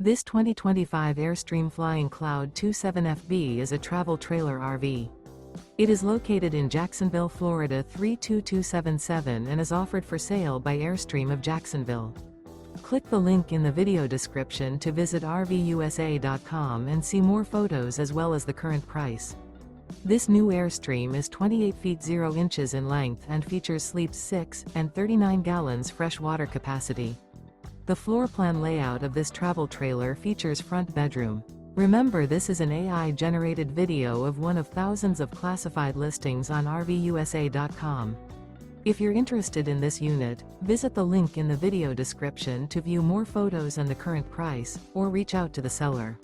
This 2025 Airstream Flying Cloud 27FB is a travel trailer RV. It is located in Jacksonville, Florida 32277 and is offered for sale by Airstream of Jacksonville. Click the link in the video description to visit RVUSA.com and see more photos as well as the current price. This new Airstream is 28 feet 0 inches in length and features sleeps 6 and 39 gallons fresh water capacity. The floor plan layout of this travel trailer features front bedroom. Remember, this is an AI-generated video of one of thousands of classified listings on RVUSA.com. If you're interested in this unit, visit the link in the video description to view more photos and the current price, or reach out to the seller.